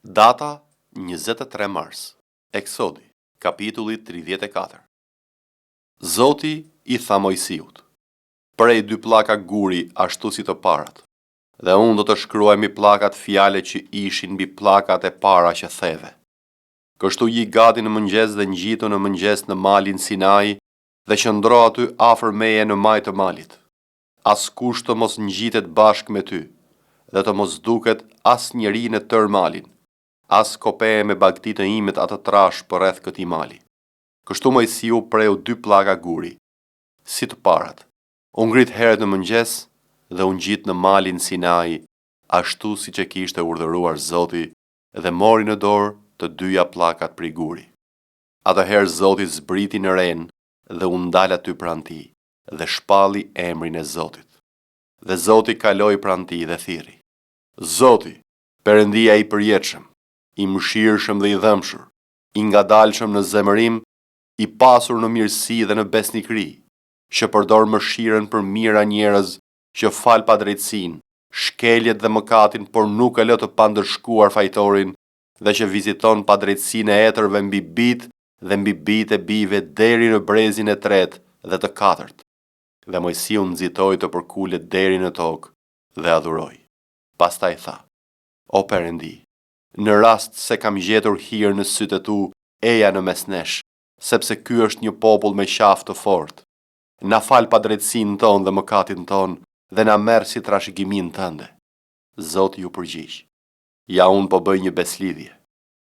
Data 23 mars. Eksodi, kapitulli 34. Zoti i tha Mojsiut: prej 2 pllaka guri ashtu si të parat, dhe unë do të shkruaj mbi pllakat fjalët që ishin mbi pllakat e para që theve. Kështu ji gati në mëngjes dhe ngjitu në mëngjes në malin Sinai dhe qëndro aty afër meje në maj të malit. Askush të mos ngjitet bashkë me ty, dhe të mos duket as njeri në tër malin, as kopeje me bagtit të imet atë trash për rreth këtij mali. Kështu Mojsiu preu 2 pllaka guri, si të parat. U ngrit herët në mëngjes dhe u ngjit në malin Sinai, ashtu siç e kishte urdhëruar Zoti, dhe mori në dorë të 2 pllakat prej guri. Atëherë Zoti zbriti në ren dhe u ndal aty pranë tij, dhe shpalli emrin e Zotit. Dhe Zoti kaloi pranë tij dhe thirri: Zoti, Perëndia i përjetshëm, i mëshirshëm dhe i dhëmshëm, i ngadalshëm në zemërim, i pasur në mirësi dhe në besnikëri, që përdor mëshirën për mira njerëz, që fal padrejtësinë, shkeljet dhe mëkatin, por nuk e lë të pandërshkuar fajtorin, dhe që viziton padrejtësinë e etërve mbi bijtë dhe mbi bijtë e bijve deri në brezin e 3 dhe të 4. Dhe Mojsiu nxitoi të përkulet deri në tokë dhe adhuroi. Pastaj tha: O Perëndi, në rast se kam gjetur hir në sytë e tu, eja në mes nesh, sepse ky është një popull me qafë të fortë. Na fal padrejtësinë tonë dhe mëkatin tonë, dhe na merr si trashëgimin tënde. Zoti ju përgjigj: Ja, unë po bëj një beslidhje.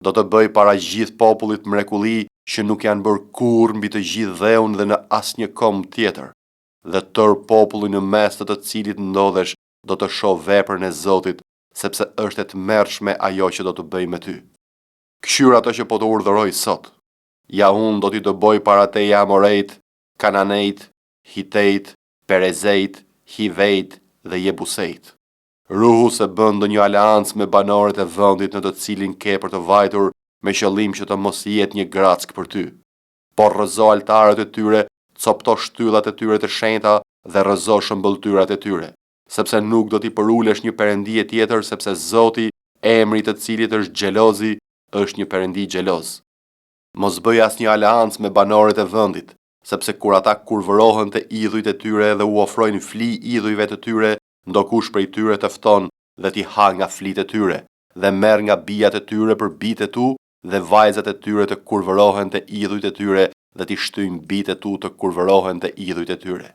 Do të bëj para gjithë popullit mrekulli që nuk janë bërë kurrë mbi të gjithë dheun dhe në asnjë kom tjetër, dhe tër populli në mes të cilit ndodhesh do të shoh veprën e Zotit, sepse është e tmerrshme ajo që do të bëj me ty. Këshyr ato që po të urdhëroj sot. Ja, unë do t'i të bëj para teje Amorejt, Kananejt, Hitejt, Perezejt, Hivejt dhe Jebusejt. Ruhu se bën ndonjë aleancë me banorët e vendit në të cilin ke për të vajtur, me qëllim që të mos jetë një grack për ty. Por rrëzo altarët e tyre, copto shtyllat e tyre të shenjta dhe rrëzo shëmbëltyrat e tyre, sepse nuk do t'i përulesh një perëndije tjetër, sepse Zoti, emri i të cilit është xhelozi, është një perëndi xheloz. Mos bëj asnjë aleancë me banorët e vendit, sepse kur ata kurvërohen te idhujt e tyre dhe u ofrojnë fli idhujve të tyre, ndokush prej tyre të fton dhe t'i ha nga flitë e tyre, dhe merr nga bijat e tyre për bijtë e tu, dhe vajzat e tyre të kurvërohen te idhujt e tyre dhe t'i shtyjnë bijtë e tu të kurvërohen te idhujt e tyre.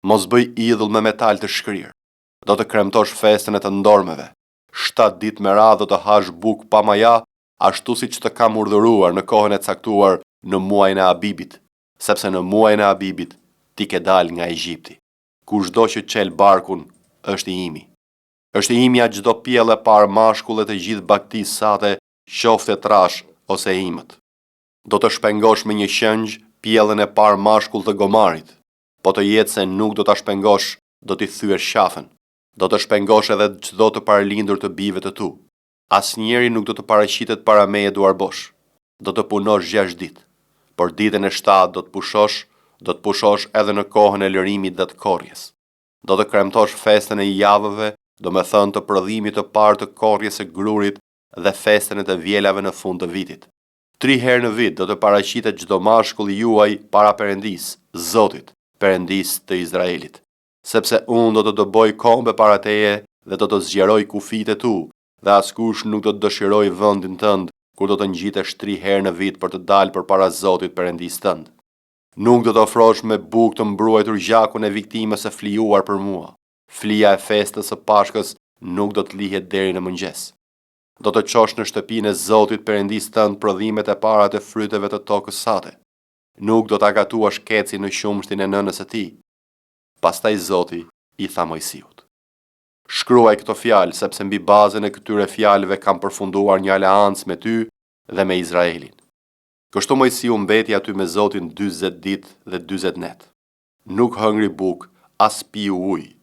Mos bëj idhull me metal të shkrirë. Do të kremtosh festën e të ndormeve. 7 ditë me radhë do të hash bukë pa maja, ashtu siç të kam urdhëruar në kohën e caktuar në muajin e Abibit, sepse në muajin e Abibit ti ke dal nga Egjipti. Kushdo që çel barkun është i imi. Është i imja çdo pjellë e parë mashkull e të gjithë bagtisë sate, qoftë e trash ose e imët. Do të shpengosh me një qëngjë pjellën e parë mashkull të gomarit, po të jetë se nuk do ta shpengosh, do t'i thyesh qafën. Do të shpengosh edhe çdo të paralindur të bijve të tu. Asnjëri nuk do të paraqitet para meje duarbosh. Do të punosh 6 ditë, por ditën e 7 do të pushosh edhe në kohën e lërimit dhe të korrjes. Do të kremtosh festën e javëve, do me thënë të prodhimit të parë të korrjes së grurit dhe festën e të vjelave në fund të vitit. 3 herë në vit do të paraqitet çdo mashkull juaj para Perëndisë, Zotit, Perëndisë të Izraelit. Sepse unë do të të bëj kombe para teje dhe do të zgjeroj kufijtë e tu, dhe askush nuk do të dëshiroj vendin tënd kur do të ngjitesh 3 herë në vit për të dalë përpara Zotit Perëndisë tënd. Nuk do të ofrosh me bukë të mbruajtur gjakun e viktimës së flijuar për mua. Flija e festës së Pashkës nuk do të lihet deri në mëngjes. Do të çosh në shtëpinë e Zotit Perëndisë tënd prodhimet e para të fryteve të tokës sate. Nuk do ta gatuash kecin në qumshtin e nënës së tij. Pastaj Zoti i tha Mojsiut: Shkruaj këto fjalë, sepse mbi bazën e këtyre fjalëve kam përfunduar një aleancë me ty dhe me Izraelin. Kështu Mojsiu mbeti aty me Zotin 40 ditë dhe 40 net. Nuk hëngri bukë, as piu ujë,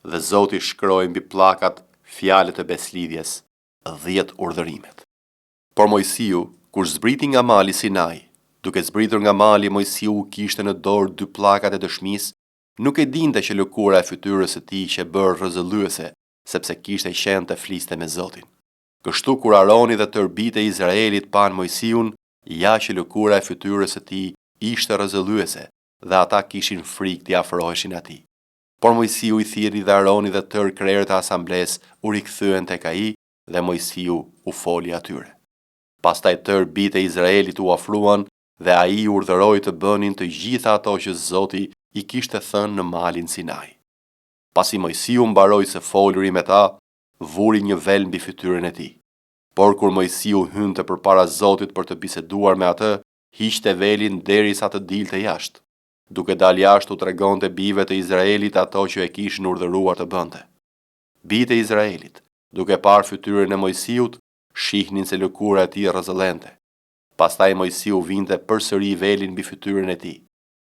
dhe Zoti shkroi mbi pllakat fjalët e beslidhjes, 10 urdhërimet. Por Mojsiu, kur zbriti nga mali Sinai, duke zbritur nga mali, Mojsiu kishte në dorë 2 pllakat e dëshmisë. Nuk e dinte që lëkura e fytyrës së tij që bërë rrezulluese, sepse kishte qenë të fliste me Zotin. Kështu kur Aroni dhe tërë bijtë e Izraelit panë Mojsiun, ja që lëkura e fytyrës së tij ishte rrezulluese dhe ata kishin frikë t'i afroheshin atij. Por Mojsiu i thirrri dhe Aroni dhe tërë krerët e asamblesë u rikthyen tek ai dhe Mojsiu u foli atyre. Pastaj tërë bijtë e Izraelit u afruan dhe ai urdhëroi të bënin të gjitha ato që Zoti i kishte thënë në malin Sinai. Pasi Mojsiu mbaroi së foluri me ta, vuri një vel mbi fytyrën e tij. Por kur Mojsiu hynte përpara Zotit për të biseduar me atë, hiqte velin derisa të dilte jashtë. Duke dalë jashtë u tregonte bijve të Izraelit ato që e kishin urdhëruar të bënte. Bijtë e Izraelit, duke parë fytyrën e Mojsiut, shihnin se lëkura e tij rrezëllente. Pastaj Mojsiu vinte përsëri velin mbi fytyrën e tij,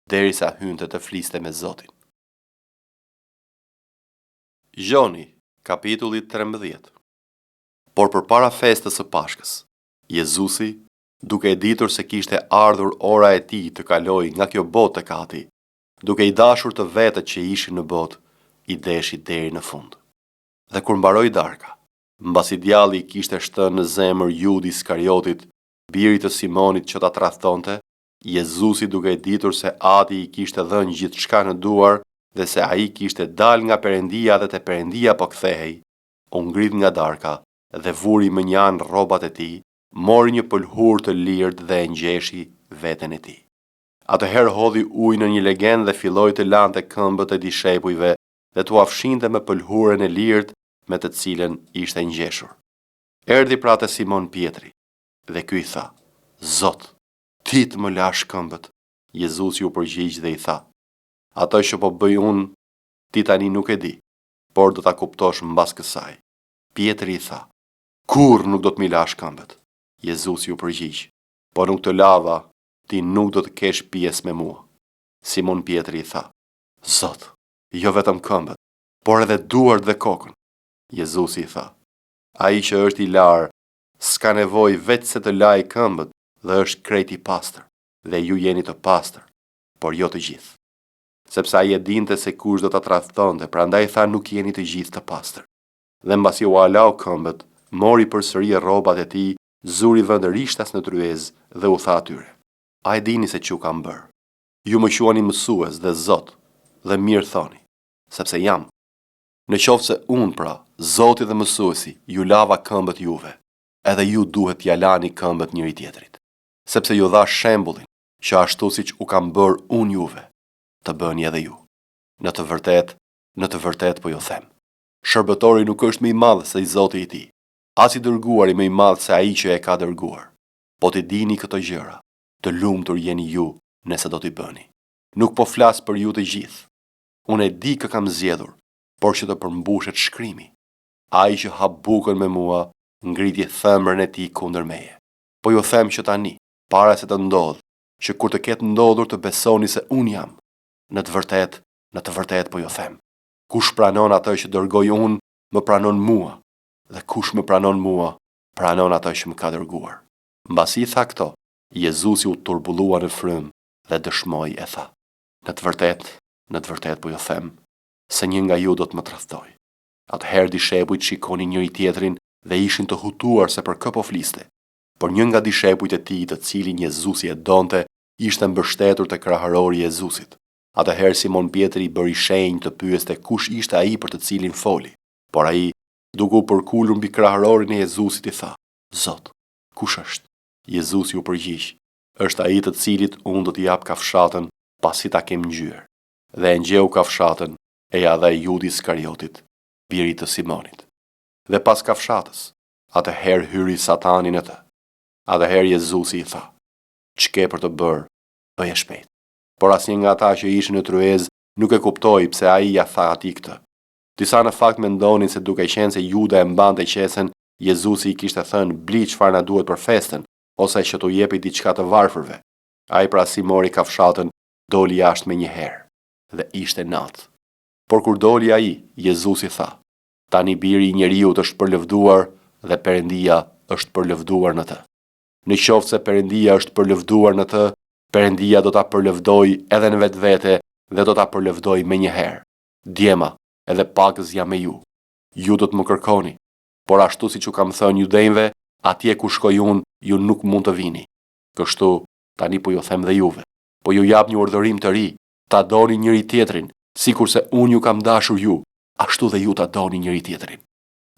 derisa hynte të fliste me Zotin. Gjoni, kapitulli 13. Por përpara festës së Pashkës, Jezusi, duke e ditur se kishte ardhur ora e tij të kalojë nga kjo botë të kati, duke i dashur të vetët që ishin në botë, i deshi deri në fund. Dhe kur mbaroi darka, mbasi djalli i kishte shtënë në zemër Judi Iskariotit, birit të Simonit që ta tradhtonte, Jezusi duke e ditur se Ati i kishte dhënë gjithçka në duar dhe se ai kishte dal nga Perëndia dhe te Perëndia po kthehej, u ngrit nga darka dhe vuri më një anë rrobat e tij, mori një pëlhur të lirt dhe e ngjeshi veten e tij. Atëherë hodhi ujë në një legend dhe filloi të lante këmbët e dishepujve dhe t'u afshinte me pëlhurën e lirt me të cilën ishte ngjeshur. Erdhi pra te Simon Pietri dhe ky i tha: Zot, ti të më lash këmbët. Jezusi u përgjigj dhe i tha: Ato që po bëj unë, ti tani nuk e di, por do ta kuptosh mbas kësaj. Pietri i tha: Kurrë nuk do të më lash këmbët. Jezusi u përgjigj: Po nuk të lava, ti nuk do të kesh pjesë me mua. Simon Pietri i tha: Zot, jo vetëm këmbët, por edhe duart dhe kokën. Jezusi i tha: Ai që është i larë, s'ka nevojë vetë se të lajë këmbët dhe është krejt i pastër, dhe ju jeni të pastër, por jo të gjithë. Sepse ai e dinte se kush do ta tradhtonte, prandaj tha nuk jeni të gjithë të pastër. Dhe mbasi u alau këmbët, mori përsëri rrobat e tij, zuri vend rishtas në tryezë dhe u tha atyre: A e dini se çu kam bërë? Ju më quani mësues dhe Zot, dhe mirë thoni, sepse jam. Në qoftë se unë pra, Zoti dhe mësuesi, ju lava këmbët juve, edhe ju duhet t'ja lani këmbët njëri tjetrit. Sepse ju dha shembullin që ashtu siç u kam bërë unë juve, të bëni edhe ju. Në të vërtet po ju them. Shërbëtori nuk është më i madh se i Zoti i tij, as i dërguari më i madh se ai që e ka dërguar. Po të dini këto gjëra, të lumtur jeni ju nëse do t'i bëni. Nuk po flas për ju të gjithë. Unë e di kë kam zgjedhur, por që të përmbushet shkrimi. Ai që ha bukën me mua, ngriti thëmrën e tij kundër meje. Po ju them që tani, para se të ndodh, që kur të ketë ndodhur të besoni se unë jam. Në të vërtet po ju them. Kush pranon atë që dërgoj unë, më pranon mua, dhe kush më pranon mua, pranon atë që më ka dërguar. Mbasi tha këto, Jezusi u turbullua në frymë dhe dëshmoi e tha: Në të vërtet po ju them, se një nga ju do të më tradhtoj. Atëherë dishepujt shikonin njëri tjetrin dhe ishin të hutuar se për kë po fliste. Por një nga dishepujt e tij, të cilin Jezusi e donte, ishte mbështetur te krahërori i Jezusit. Atëherë Simon Pietri bëri shenjë të pyeste kush ishte ai për të cilin foli. Por ai, duke u përkulur mbi krahërorin e Jezusit, i tha: Zot, kush është? Jezusi u përgjigj: Është ai të cilit unë do t'i jap kafshatën pasi ta kem ngjyrë. Dhe e ngjeu kafshatën e ja dha Judi Iskariotit, birit të Simonit. Dhe pas kafshatës, atëherë hyri Satani në të. Atëherë Jezusi i tha: Ç'ke për të bërë, bëje shpejt. Por asnjë nga ata që ishin në tryezë nuk e kuptoi pse ai ja tha atij këtë. Disa në fakt mendonin se duke qenë se Juda e mbante qesen, Jezusi i kishte thënë bli çfarë na duhet për festën, ose që t'u jepi diçka të varfërve. Ai pra si mori kafshatën, doli jashtë me një herë, dhe ishte natë. Por kur doli ai, Jezusi tha: Tani biri i njeriut është përlëvduar dhe Perëndia është përlëvduar në të. Në qoftë se Perëndia është përlëvduar në të, Perëndia do ta përlëvdoj edhe në vetvete dhe do ta përlëvdoj me një herë. Djema, edhe pagës jam me ju. Ju do të më kërkoni, por ashtu siç u kam thënë judejve, atje ku shkoj unë, ju nuk mund të vini. Kështu, tani po ju them dhe juve, po ju jap një urdhërim të ri, ta doni njëri tjetrin, sikurse unë ju kam dashur ju, ashtu dhe ju ta doni njëri tjetrin.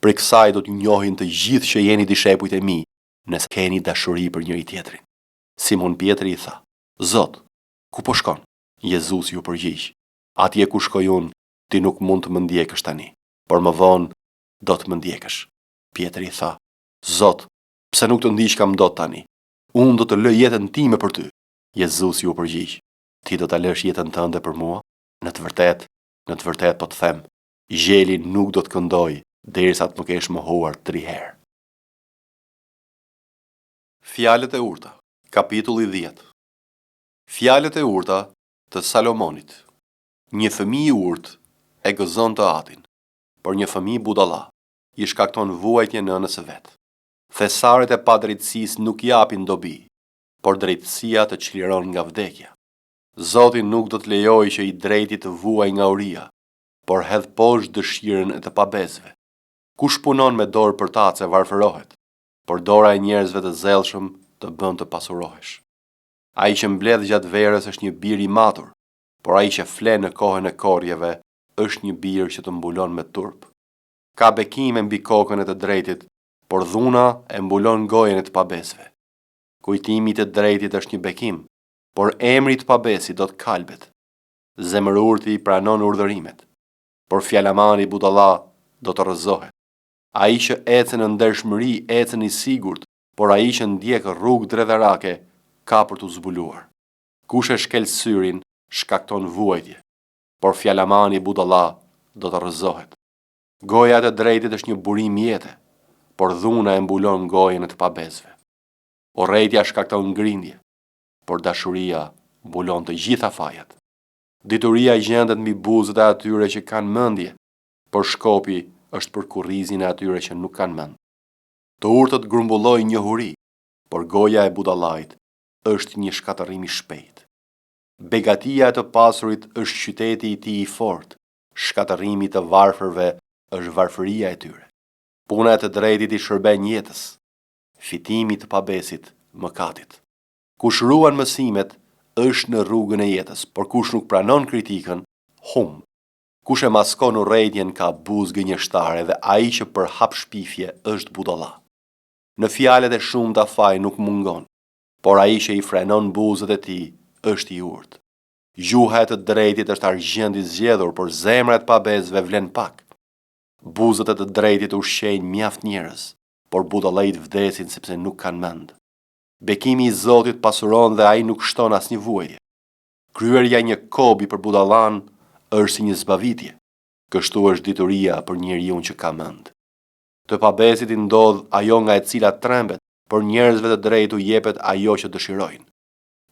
Për kësaj do t'ju njohin të gjithë që jeni dishepujt e mi, nëse keni dashuri për njëri tjetrin. Simon Pietri i tha: Zot, ku po shkon? Jezus ju përgjigj: Atje ku shkoj unë, ti nuk mund të më ndjekësh tani, por më vonë do të më ndjekësh. Pietri i tha: Zot, pse nuk të ndiqkam dot tani? Unë do të lë jetën time për ty. Jezus ju përgjigj: Ti do ta lësh jetën tënde për mua? Në të vërtet po të them, gjeli nuk do të këndoj derisa të më kesh mohuar 3 herë. Fjalët e urta, kapitulli 10. Fjalët e urta të Salomonit. Një fëmijë i urtë e gëzon të atin, por një fëmijë budalla i shkakton vuajtje nënës së vet. Thesaret e padrejtësisë nuk japin dobi, por drejtësia të çliron nga vdekja. Zoti nuk do të lejojë që i drejti të vuajë nga uria, por hedh poshtë dëshirën e të pabezëve. Kush punon me dorë për tace varfërohet, por dora e njerëzve të zellshëm të bën të pasurohesh. Ai që mbledh gjatë verës është një bir i matur, por ai që fle në kohën e korjeve është një bir që të mbulon me turp. Ka bekime mbi kokën e të drejtit, por dhuna e mbulon gojen e të pabesve. Kujtimi i të drejtit është një bekim, por emri i të pabesit do të kalbet. Zemërurti pranon urdhërimet, por fjalamani budalla do të rrëzohet. Ai që ecën në ndershmëri ecën i sigurt, por ai që ndjek rrugë dredharake ka për të zbuluar. Kush e shkel syrin shkakton vuajtje, por fjalamani budalla do të rrëzohet. Goja e të drejtit është një burim jete, por dhuna e mbulon gojen e të pabesve. Urrejtja shkakton ngrindje, por dashuria mbulon të gjitha fajat. Dituria gjendet mbi buzët e atyre që kanë mendje, por shkopi është për kurrizin e atyre që nuk kanë mend. Të urtët grumbullojnë njohuri, por goja e budallait është një shkatërrim i shpejt. Begatia e të pasurit është qyteti i tij i fortë, shkatërrimi i të varfërve është varfëria e tyre. Puna e të drejtit i shërben jetës, fitimi i të pabesit mëkatit. Kush ruan mësimet është në rrugën e jetës, por kush nuk pranon kritikën, humb. Kush e maskon urrejtjen ka buzë gënjeshtare dhe ai që përhap shpifje është budalla. Në fjalët e shumta faj nuk mungon, por ai që i frenon buzët e tij është i urtë. Gjuha e të drejtit është argjend i zgjedhur, por zemra e të pabezëve vlen pak. Buzët e të drejtit ushqejnë mjaft njerëz, por budallait vdesin sepse nuk kanë mend. Bekimi i Zotit pasuron dhe ai nuk shton asnjë vuajtje. Kryerja një kobi për budallan është si një zbavitje. Kështu është dituria për njeriu që ka mend. Të pabesit i ndodh ajo nga e cila trembet, por njerëzve të drejtu jepet ajo që dëshirojnë.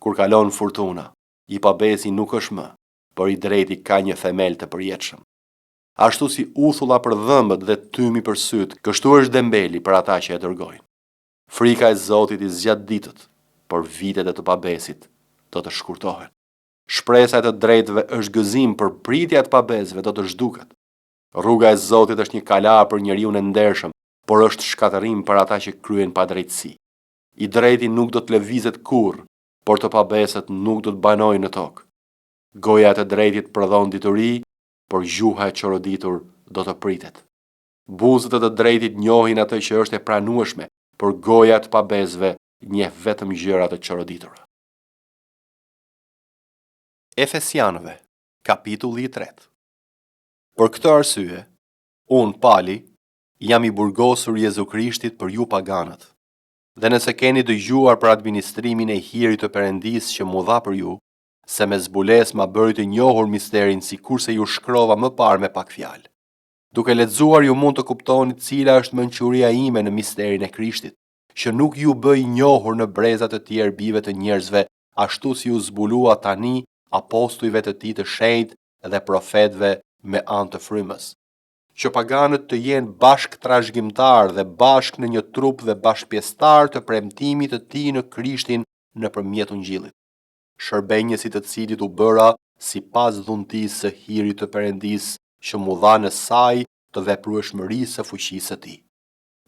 Kur kalon furtuna, i pabesi nuk është më, por i drejti ka një themel të përjetshëm. Ashtu si uthulla për dhëmbët dhe tymi për syt, kështu është dembeli për ata që e dërgojnë. Frika e Zotit i zgjat ditët, por vitet e të pabesit do të shkurtohen. Shpresa e të drejtëve është gëzim, për pritja e të pabesëve do të zhduket. Rruga e Zotit është një kalar për njeriu e ndershëm, por është shkatërim për ata që kryen padrejtësi. I drejti nuk do të lëvizet kurrë, por të pabesët nuk do të banojnë në tokë. Goja e të drejtit prodhon dituri, por gjuha e çoroditur do të pritet. Buzët e të drejtit njohin atë që është e pranueshme, por goja e të pabesëve njeh vetëm gjëra të çoroditura. Efesianëve, kapitulli 3. Për këtë arsye, unë Pali, jam i burgosur Jezu Krishtit për ju paganët. Dhe nëse keni dëgjuar për administrimin e hirit të Perëndisë që mu dha për ju, se me zbules ma bëri të njohur misterin si kurse ju shkrova më parë me pak fjalë. Duke lexuar ju mund të kuptoni cila është mençuria ime në misterin e Krishtit, që nuk ju bëj njohur në brezat të tjerë bijve të njerëzve, ashtu si u zbulua tani apostujve të tij të shenjtë dhe profetëve me anë të frymës. Që paganët të jenë bashk trashëgimtar dhe bashk në një trup dhe bashkëpjesëtar të premtimit të tij në Krishtin nëpërmjet Ungjillit. Shërbenjësit të cilit u bëra sipas dhuntisë së hirit të Perëndisë që mu dha në saj të veprueshmërisë së fuqisë së tij.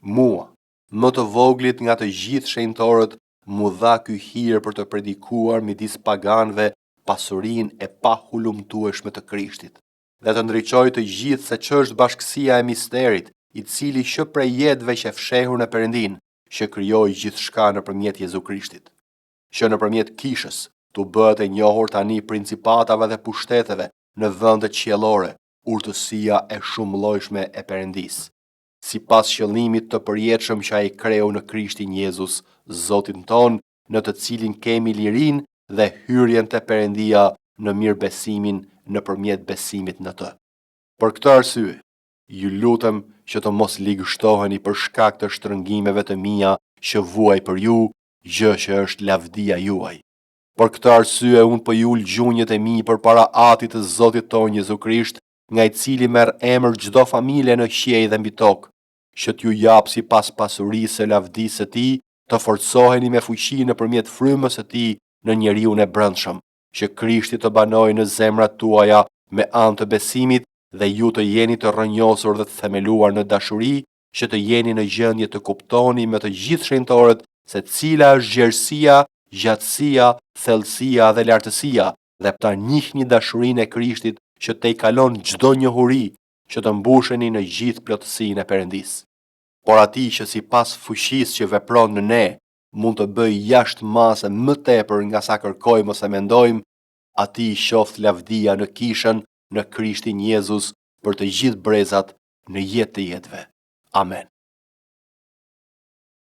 Mua, më të voglit nga të gjithë shenjtorët, mu dha ky hir për të predikuar midis paganëve pasurinë e pahulumtueshme të Krishtit, dhe të ndriçoj të gjithë se ç'është bashkësia e misterit, i cili që prej jetëve që fshehur në Perëndin, që krijoi gjithçka nëpërmjet Jezu Krishtit, që nëpërmjet kishës tu bëhet e njohur tani principatave dhe pushteteve në vendet qiellore, urtësia e shumëllojshme e Perëndis, sipas qëllimit të përjetshëm që ai kreu në Krishtin Jezus, Zotin ton, në të cilin kemi lirinë dhe hyrjen te Perëndia në mirëbesimin nëpërmjet besimit në të. Për këtë arsye, ju lutem që të mos ligështoheni për shkak të shtrëngimeve të mia që vuaj për ju, gjë që është lavdia juaj. Për këtë arsye unë po jul gjunjët e mi përpara Atit të Zotit ton Jezu Krisht, nga i cili merr emër çdo familje në qiell dhe mbi tokë, që t'ju jap sipas pasurisë së lavdisë së tij, të forcoheni me fuqi nëpërmjet frymës së tij në njeriun e brendshëm, që Krishti të banojë në zemrat tuaja me anë të besimit dhe ju të jeni të rrënjosur dhe të themeluar në dashuri, që të jeni në gjendje të kuptoni me të gjithë shenjtorët se cila është gjerësia, gjatësia, thellësia dhe lartësia, dhe ta njihni dashurinë e Krishtit që te i kalon çdo njohuri, që të mbusheni në gjithë plotësinë e Perëndis. Por ati që sipas fuqisë që vepron në ne, mund të bëj jashtë mase më tepër nga sa kërkojmë ose mendojmë, ati i qoft lavdia në kishën në Krishtin Jezus për të gjithë brezat në jetë të jetëve. Amen.